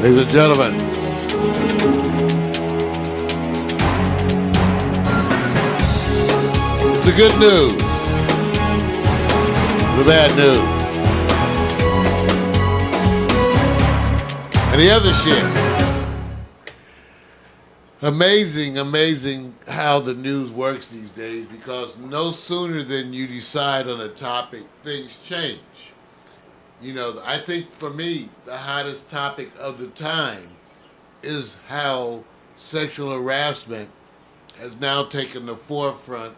Ladies and gentlemen, it's the good news, the bad news, and the other shit. Amazing how the news works these days, because no sooner than you decide on a topic, things change. You know, I think for me, the hottest topic of the time is how sexual harassment has now taken the forefront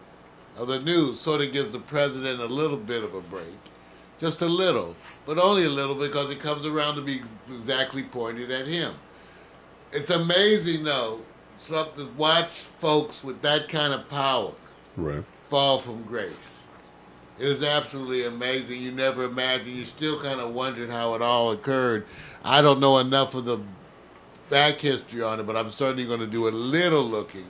of the news. Sort of gives the president a little bit of a break. Just a little, but only a little, because it comes around to be exactly pointed at him. It's amazing, though, to watch folks with that kind of power fall from grace. It was absolutely amazing. You never imagined. You still kind of wondered how it all occurred. I don't know enough of the back history on it, but I'm certainly going to do a little looking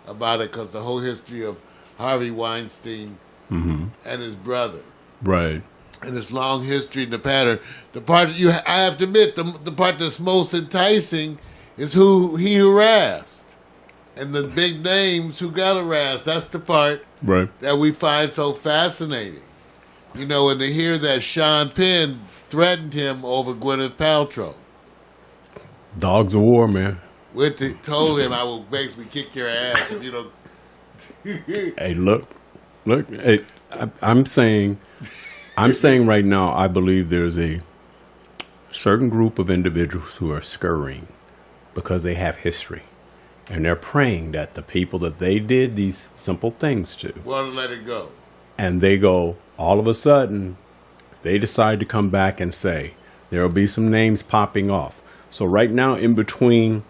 about it, because the whole history of Harvey Weinstein and his brother. Right. And this long history and the pattern. The part that I have to admit, the part that's most enticing is who he harassed. And the big names who got harassed. That's the part that we find so fascinating. You know, and to hear that Sean Penn threatened him over Gwyneth Paltrow. Dogs of war, man. Told him, I will basically kick your ass if you don't. Hey, look. Hey, I'm saying right now, I believe there's a certain group of individuals who are scurrying because they have history. And they're praying that the people that they did these simple things to want to let it go. And they go, all of a sudden, they decide to come back and say, there will be some names popping off. So right now, in between,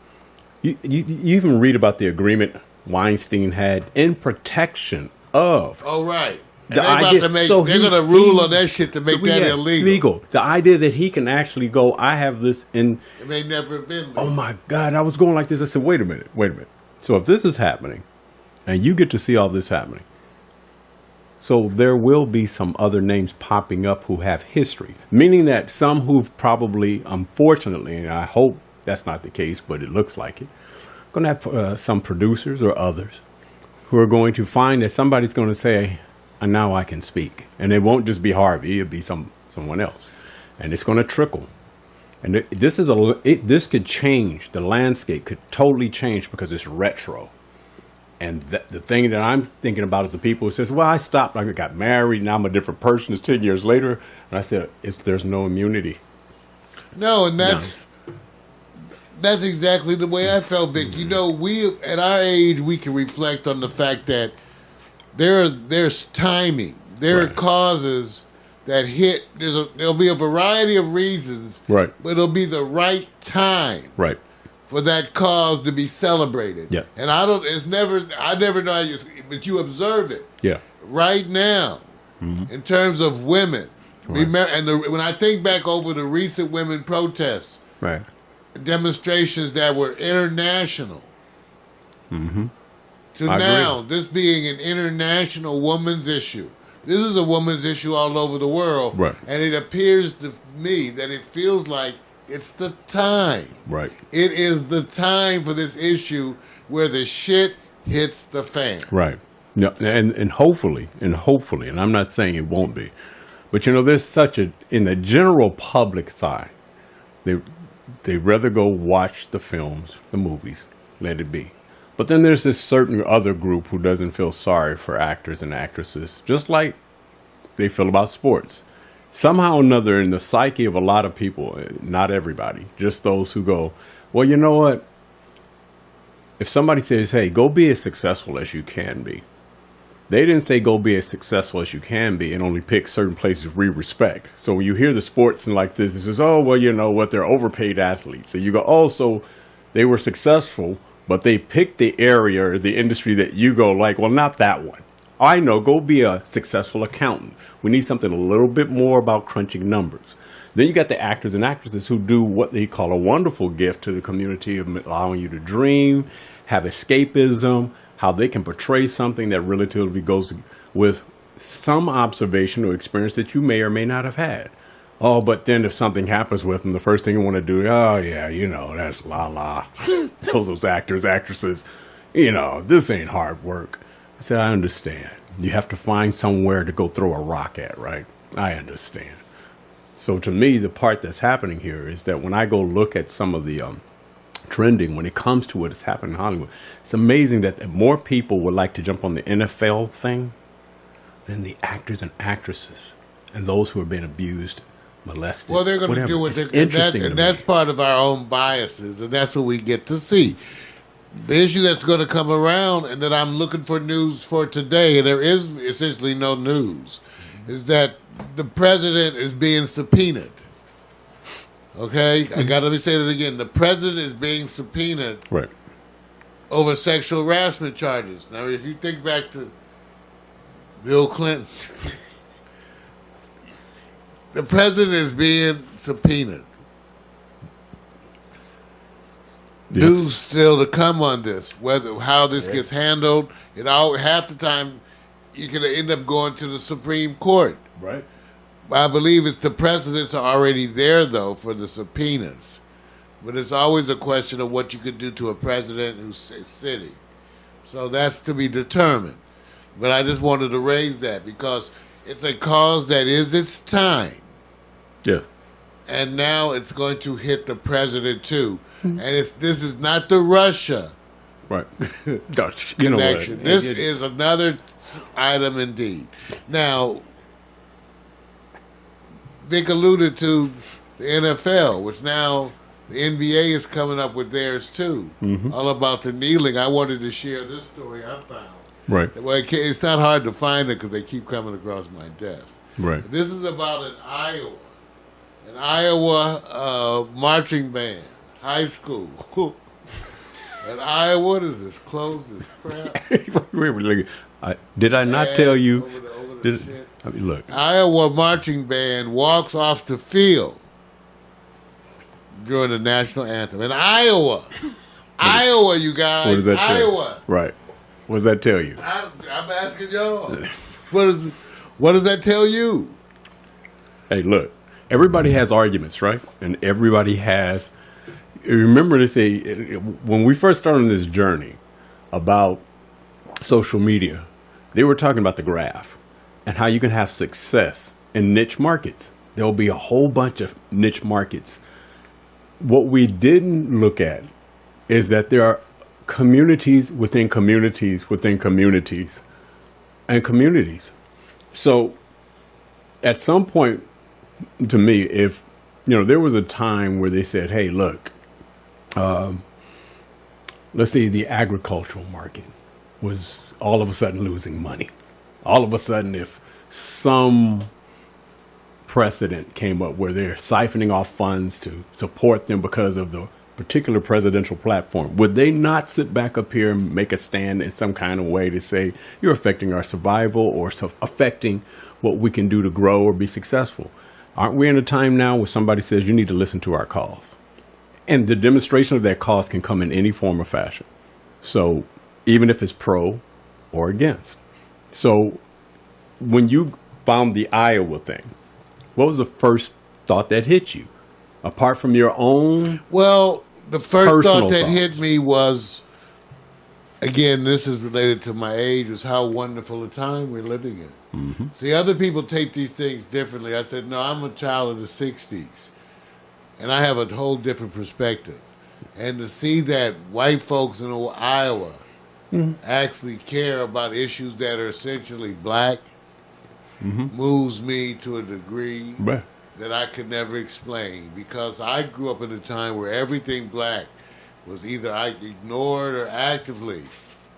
you even read about the agreement Weinstein had in protection of. Oh, right. And they're going to rule on that shit to make that illegal. The idea that he can actually go, I have this in. It may never have been. Oh my God, I was going like this. I said, wait a minute. So if this is happening, and you get to see all this happening, so there will be some other names popping up who have history. Meaning that some who've probably, unfortunately, and I hope that's not the case, but it looks like it, going to have some producers or others who are going to find that somebody's going to say, and now I can speak. And it won't just be Harvey, it'll be someone else. And it's going to trickle. And this could change. The landscape could totally change because it's retro. And the thing that I'm thinking about is the people who says, well, I stopped, I got married, now I'm a different person, it's 10 years later. And I said, there's no immunity. No, and that's exactly the way I felt, Vic. You know, we, at our age, we can reflect on the fact that there's timing. There are causes that hit. There'll be a variety of reasons, but it'll be the right time, for that cause to be celebrated. Yeah. And I never know how you, but you observe it. Yeah. Right now, in terms of women, remember, and when I think back over the recent women protests, demonstrations that were international. To now, this being an international woman's issue. This is a woman's issue all over the world. And it appears to me that it feels like it's the time. It is the time for this issue where the shit hits the fan. Yeah, and hopefully, and I'm not saying it won't be, but you know, there's such in the general public side, they rather go watch the films, the movies, let it be. But then there's this certain other group who doesn't feel sorry for actors and actresses, just like they feel about sports. Somehow or another, in the psyche of a lot of people, not everybody, just those who go, well, you know what? If somebody says, hey, go be as successful as you can be, they didn't say go be as successful as you can be and only pick certain places we respect. So when you hear the sports and like this, it says, oh, well, you know what? They're overpaid athletes. And you go, oh, so they were successful, but they picked the area or the industry that you go like, well, not that one. I know, go be a successful accountant. We need something a little bit more about crunching numbers. Then you got the actors and actresses who do what they call a wonderful gift to the community of allowing you to dream, have escapism, how they can portray something that relatively goes with some observation or experience that you may or may not have had. Oh, but then if something happens with them, the first thing you want to do, oh yeah, that's la la. Those actors, actresses, this ain't hard work. I said, I understand. You have to find somewhere to go throw a rock at, right? I understand. So to me, the part that's happening here is that when I go look at some of the trending, when it comes to what is happening in Hollywood, it's amazing that more people would like to jump on the NFL thing than the actors and actresses and those who are being abused, molested. Well, they're going to do what they're interesting, and that's part of our own biases, and that's what we get to see. The issue that's going to come around, and that I'm looking for news for today, and there is essentially no news, is that the president is being subpoenaed. Okay? Let me say that again. The president is being subpoenaed right. over sexual harassment charges. Now, if you think back to Bill Clinton, the president is being subpoenaed. Yes. News still to come on this, how this gets handled. Half the time, you can end up going to the Supreme Court. Right. I believe the presidents are already there, though, for the subpoenas. But it's always a question of what you could do to a president who's sitting. So that's to be determined. But I just wanted to raise that because it's a cause that is its time. Yeah. And now it's going to hit the president, too. And this is not the Russia right. connection. This is another item indeed. Now, Vic alluded to the NFL, which now the NBA is coming up with theirs, too. Mm-hmm. All about the kneeling. I wanted to share this story I found. Right. Well, it's not hard to find it because they keep coming across my desk. Right. This is about an Iowa marching band, high school. An Iowa, what is this? Close this crap. Did I not tell you? Look, Iowa marching band walks off the field during the national anthem in Iowa. Iowa, you guys. What does that Iowa. Right. What does that tell you? I'm asking y'all. What does that tell you? Hey, look. Everybody has arguments, right? And everybody has. Remember to say, when we first started on this journey about social media, they were talking about the graph and how you can have success in niche markets. There'll be a whole bunch of niche markets. What we didn't look at is that there are communities within communities within communities and communities. So at some point, to me, if there was a time where they said, hey, look, let's say the agricultural market was all of a sudden losing money. All of a sudden, if some precedent came up where they're siphoning off funds to support them because of the particular presidential platform, would they not sit back up here and make a stand in some kind of way to say, you're affecting our survival or affecting what we can do to grow or be successful? Aren't we in a time now where somebody says you need to listen to our cause? And the demonstration of that cause can come in any form or fashion. So even if it's pro or against. So when you found the Iowa thing, what was the first thought that hit you? Apart from your own Well, the first thought that hit me was, again, this is related to my age, was how wonderful a time we're living in. Mm-hmm. See, other people take these things differently. I said, no, I'm a child of the 60s, and I have a whole different perspective. And to see that white folks in Iowa actually care about issues that are essentially black moves me to a degree that I could never explain, because I grew up in a time where everything black was either ignored or actively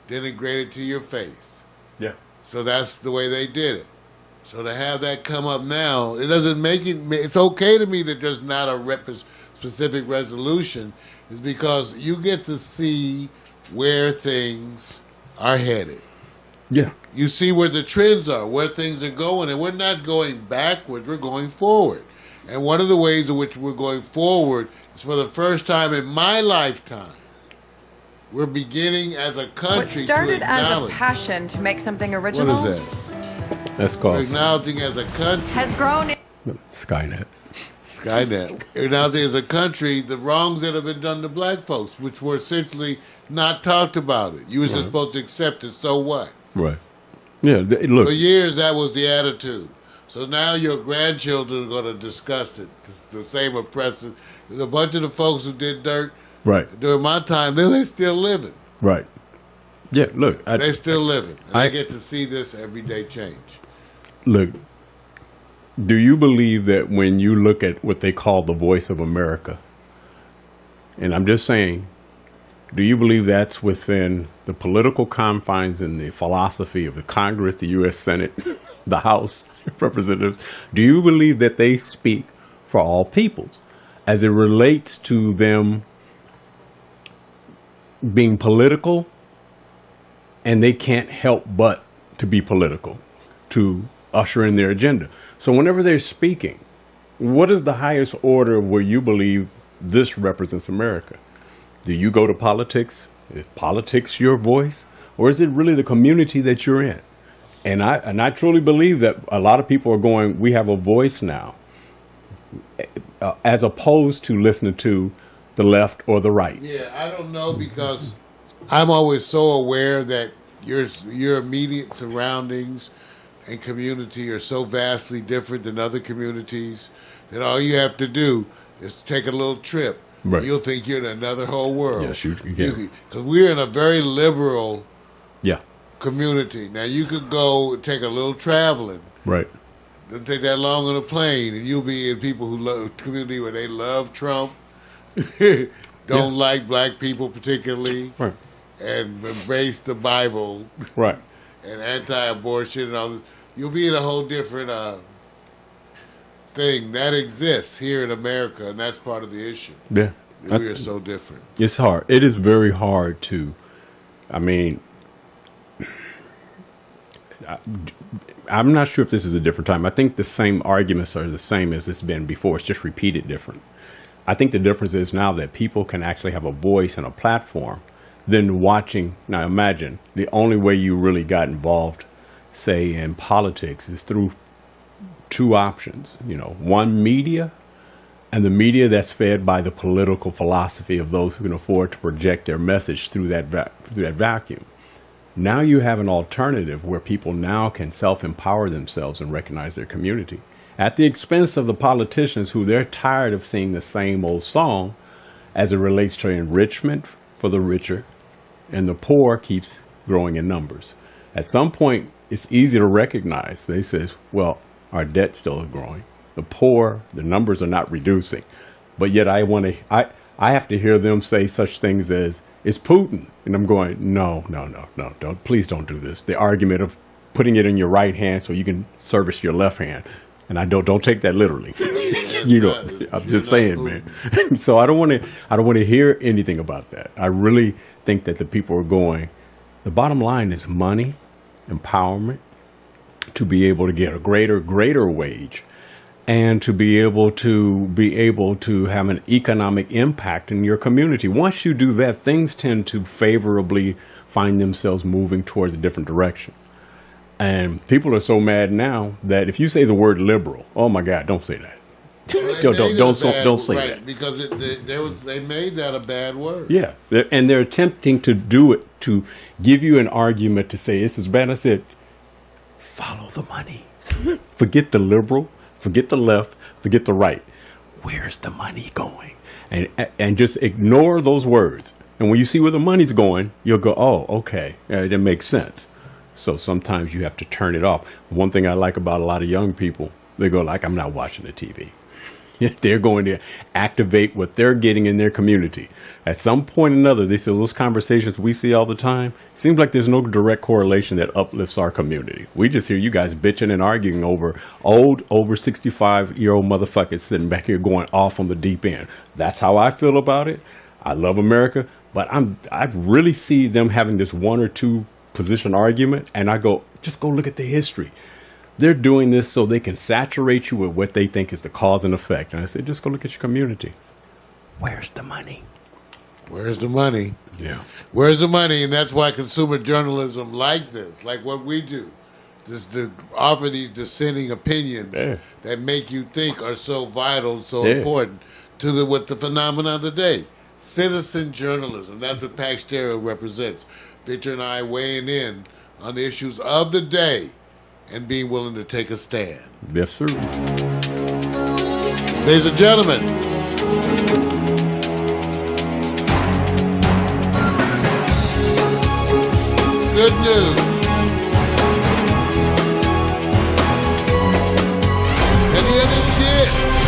denigrated to your face. Yeah. So that's the way they did it. So to have that come up now, it doesn't make it. It's okay to me that there's not a specific resolution, is because you get to see where things are headed. Yeah. You see where the trends are, where things are going, and we're not going backward, we're going forward. And one of the ways in which we're going forward is, for the first time in my lifetime, we're beginning as a country to acknowledge. What started as a passion to make something original. What is that? That's called We're acknowledging as a country. Has grown. Skynet. Skynet. And now there's a country, the wrongs that have been done to black folks, which were essentially not talked about it. You were just supposed to accept it, so what? Right. Yeah, look. For years, that was the attitude. So now your grandchildren are going to discuss it. The same oppressive. There's a bunch of the folks who did dirt during my time, they're still living. Right. Yeah, look. They're still living. And I get to see this everyday change. Look, do you believe that when you look at what they call the voice of America, and I'm just saying, do you believe that's within the political confines and the philosophy of the Congress, the U.S. Senate, the House of Representatives? Do you believe that they speak for all peoples as it relates to them being political, and they can't help but to be political, to usher in their agenda? So whenever they're speaking, what is the highest order where you believe this represents America? Do you go to politics? Is politics your voice? Or is it really the community that you're in? And I truly believe that a lot of people are going, we have a voice now, as opposed to listening to the left or the right. Yeah, I don't know, because I'm always so aware that your immediate surroundings and community are so vastly different than other communities that all you have to do is take a little trip. Right. You'll think you're in another whole world. Yes, you can. Because we're in a very liberal Yeah. community. Now, you could go take a little traveling. Right. Doesn't take that long on a plane, and you'll be in people who love community where they love Trump, don't like black people particularly, Right. and embrace the Bible, Right. and anti-abortion and all this. You'll be in a whole different thing that exists here in America, and that's part of the issue. Yeah. We are so different. It's hard. It is very hard to, I mean, I'm not sure if this is a different time. I think the same arguments are the same as it's been before. It's just repeated different. I think the difference is now that people can actually have a voice and a platform than watching. Now imagine the only way you really got involved, say, in politics is through two options. One, media, and the media that's fed by the political philosophy of those who can afford to project their message through that vacuum. Now you have an alternative where people now can self-empower themselves and recognize their community at the expense of the politicians who they're tired of seeing the same old song as it relates to enrichment for the richer, and the poor keeps growing in numbers. At some point, it's easy to recognize. They say, well, our debt still is growing. The poor, the numbers are not reducing. But yet I have to hear them say such things as, it's Putin. And I'm going, no, please don't do this. The argument of putting it in your right hand so you can service your left hand. And I don't take that literally. I'm just saying, man. So I don't want to hear anything about that. I really think that the people are going, the bottom line is money, empowerment, to be able to get a greater wage, and to be able to have an economic impact in your community. Once you do that, things tend to favorably find themselves moving towards a different direction. And people are so mad now that if you say the word liberal, oh my God, don't say that. Don't say that, because they made that a bad word. Yeah, and they're attempting to do it to give you an argument to say this is bad. I said, follow the money. Forget the liberal. Forget the left, forget the right. Where's the money going? And just ignore those words. And when you see where the money's going, you'll go, oh, okay, that makes sense. So sometimes you have to turn it off. One thing I like about a lot of young people, they go like, I'm not watching the TV. They're going to activate what they're getting in their community. At some point or another, they say those conversations we see all the time, it seems like there's no direct correlation that uplifts our community. We just hear you guys bitching and arguing over over 65-year-old motherfuckers sitting back here going off on the deep end. That's how I feel about it. I love America, but I really see them having this one or two position argument, and I go, just go look at the history. They're doing this so they can saturate you with what they think is the cause and effect. And I said, just go look at your community. Where's the money? Where's the money? Yeah. Where's the money? And that's why consumer journalism like this, like what we do, just to offer these dissenting opinions Yeah. that make you think are so vital, so Yeah. important to what the phenomenon of the day. Citizen journalism. That's what Pax Stereo represents. Victor and I weighing in on the issues of the day and being willing to take a stand. Yes, sir. Ladies and gentlemen, good news. And the other shit.